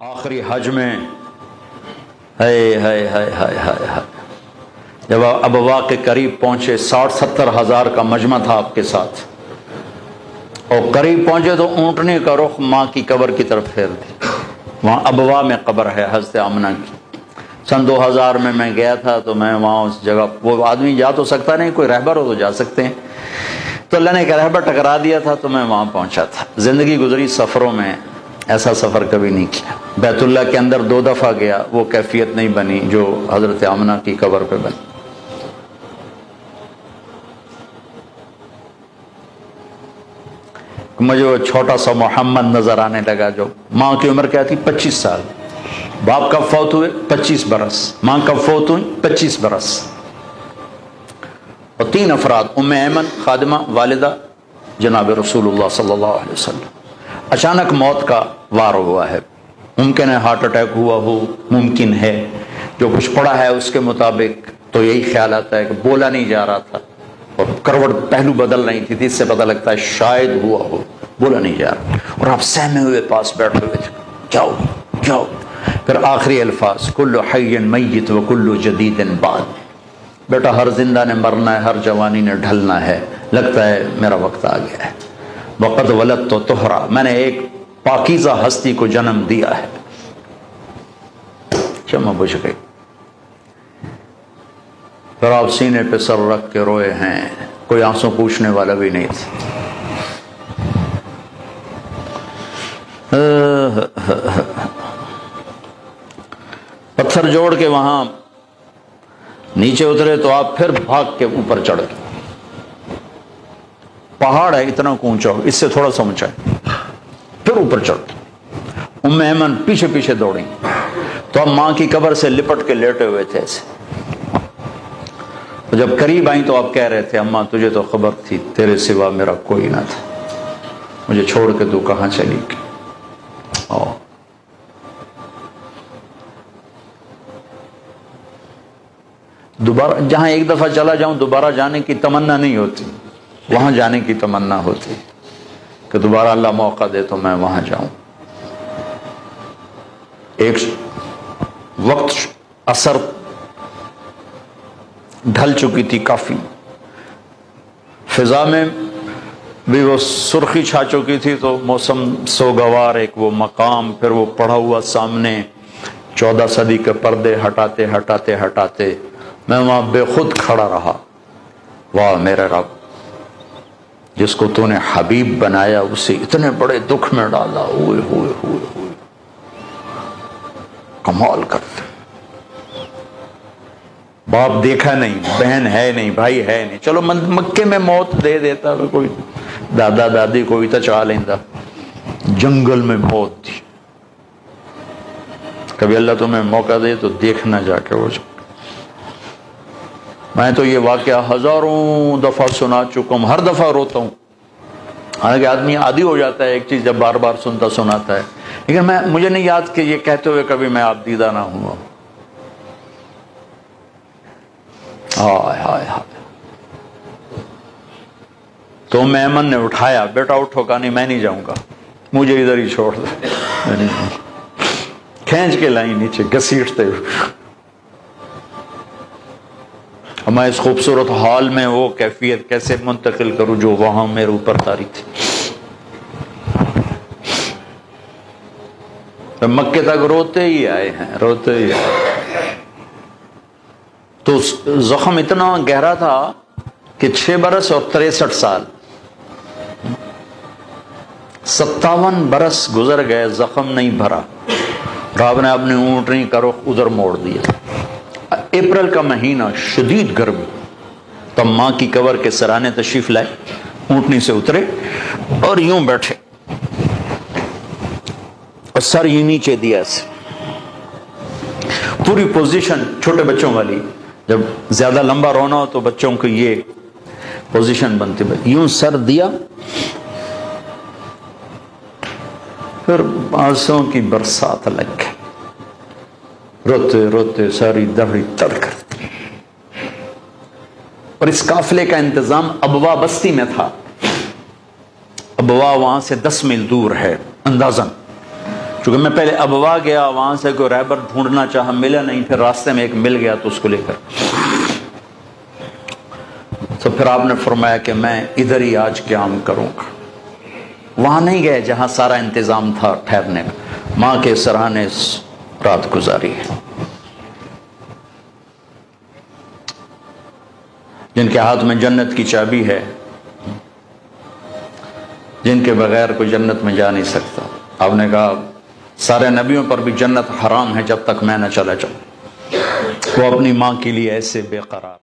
آخری حج میں جب ابوا کے قریب پہنچے 60-70 ہزار کا مجمع تھا آپ کے ساتھ، اور قریب پہنچے تو اونٹنے کا رخ ماں کی قبر کی طرف پھیر دی۔ وہاں ابوا میں قبر ہے حضرت آمنہ کی۔ سن 2000 میں گیا تھا تو میں وہاں اس جگہ، وہ آدمی جا تو سکتا نہیں، کوئی رہبر ہو تو جا سکتے ہیں، تو اللہ نے ایک رہبر ٹکرا دیا تھا تو میں وہاں پہنچا تھا۔ زندگی گزری سفروں میں، ایسا سفر کبھی نہیں کیا۔ بیت اللہ کے اندر 2 دفعہ گیا، وہ کیفیت نہیں بنی جو حضرت آمنہ کی قبر پہ بنی۔ مجھے وہ چھوٹا سا محمد نظر آنے لگا، جو ماں کی عمر کیا تھی 25 سال، باپ کب فوت ہوئے 25 برس، ماں کب فوت ہوئی 25 برس، اور 3 افراد، ام ایمن خادمہ والدہ جناب رسول اللہ صلی اللہ علیہ وسلم۔ اچانک موت کا وار ہوا ہے، ممکن ہے ہارٹ اٹیک ہوا ہو، ممکن ہے جو کچھ پڑا ہے اس کے مطابق تو یہی خیال آتا ہے کہ بولا نہیں جا رہا تھا اور کروٹ پہلو بدل رہی تھی، اس سے پتہ لگتا ہے شاید ہوا ہو، بولا نہیں جا رہا، اور آپ سہمے ہوئے پاس بیٹھے ہوئے تھے، جاؤ جاؤ۔ پھر آخری الفاظ، کل حی میت و کل جدید بعد، بیٹا ہر زندہ نے مرنا ہے، ہر جوانی نے ڈھلنا ہے، لگتا ہے میرا وقت آ گیا ہے۔ وقت ولدت تو طہرا، میں نے ایک پاکیزہ ہستی کو جنم دیا ہے۔ شمع بجھ گئی، پھر آپ سینے پہ سر رکھ کے روئے ہیں، کوئی آنسو پوچھنے والا بھی نہیں تھا۔ پتھر جوڑ کے وہاں نیچے اترے تو آپ پھر بھاگ کے اوپر چڑھ گئے۔ پہاڑ ہے اتنا اونچا، اس سے تھوڑا سا اونچا ہے، پھر اوپر چڑھ گئے۔ ام ایمن پیچھے پیچھے دوڑی تو اب ماں کی قبر سے لپٹ کے لیٹے ہوئے تھے ایسے۔ جب قریب آئیں تو آپ کہہ رہے تھے، اماں تجھے تو خبر تھی تیرے سوا میرا کوئی نہ تھا، مجھے چھوڑ کے تو کہاں چلی گئی۔ دوبارہ جہاں ایک دفعہ چلا جاؤں دوبارہ جانے کی تمنا نہیں ہوتی، وہاں جانے کی تمنا ہوتی کہ دوبارہ اللہ موقع دے تو میں وہاں جاؤں۔ ایک وقت اثر ڈھل چکی تھی کافی، فضا میں بھی وہ سرخی چھا چکی تھی، تو موسم سوگوار، ایک وہ مقام، پھر وہ پڑا ہوا سامنے 14 صدی کے پردے ہٹاتے ہٹاتے ہٹاتے میں وہاں بے خود کھڑا رہا۔ واہ میرے رب، جس کو تو نے حبیب بنایا اسے اتنے بڑے دکھ میں ڈالا، ہوئے ہوئے ہوئے ہوئے، کمال کرتے۔ باپ دیکھا نہیں، بہن ہے نہیں، بھائی ہے نہیں، چلو مکے میں موت دے دیتا، کوئی دادا دادی کوئی تو چاہ لیندہ، جنگل میں موت دی۔ کبھی اللہ تمہیں موقع دے تو دیکھنا جا کے وہ۔ میں تو یہ واقعہ ہزاروں دفعہ سنا چکا ہوں، ہر دفعہ روتا ہوں، حالانکہ آدمی عادی ہو جاتا ہے ایک چیز جب بار بار سنتا سناتا ہے، لیکن مجھے نہیں یاد کہ یہ کہتے ہوئے کبھی میں آپ دیدہ نہ ہوں۔ ہائے ہائے ہائے۔ تو ام ایمن نے اٹھایا، بیٹا اٹھو، کہا نہیں میں نہیں جاؤں گا، مجھے ادھر ہی چھوڑ دے، میں نہیں جاؤں گا۔ کھینچ کے لائی نیچے گھسیٹتے ہوئے۔ میں اس خوبصورت حال میں وہ کیفیت کیسے منتقل کروں جو وہاں میرے اوپر طاری تھی۔ مکے تک روتے ہی آئے ہیں، روتے ہی آئے۔ تو زخم اتنا گہرا تھا کہ 6 برس اور 63 سال، 57 برس گزر گئے، زخم نہیں بھرا، رب نے اپنے اونٹنی کا رخ ادھر موڑ دیا۔ اپریل کا مہینہ، شدید گرمی، تب ماں کی قبر کے سرانے تشریف لائے، اونٹنی سے اترے اور یوں بیٹھے اور سر یوں نیچے دیا اسے، پوری پوزیشن چھوٹے بچوں والی، جب زیادہ لمبا رونا ہو تو بچوں کو یہ پوزیشن بنتی، یوں سر دیا، پھر آنسوں کی برسات لگ گئی، روتے روتے ساری دہڑی تر کر دی۔ اور اس قافلے کا انتظام ابوا بستی میں تھا، ابوا وہاں سے 10 میل دور ہے اندازاً، چونکہ میں پہلے ابوا گیا، وہاں سے کوئی رہبر ڈھونڈنا چاہا، ملا نہیں، پھر راستے میں ایک مل گیا تو اس کو لے کر تو پھر آپ نے فرمایا کہ میں ادھر ہی آج قیام کروں گا۔ وہاں نہیں گئے جہاں سارا انتظام تھا ٹھہرنے کا، ماں کے سرہانے رات گزاری ہے۔ جن کے ہاتھ میں جنت کی چابی ہے، جن کے بغیر کوئی جنت میں جا نہیں سکتا۔ آپ نے کہا سارے نبیوں پر بھی جنت حرام ہے جب تک میں نہ چلا جاؤں۔ وہ اپنی ماں کے لیے ایسے بے قرار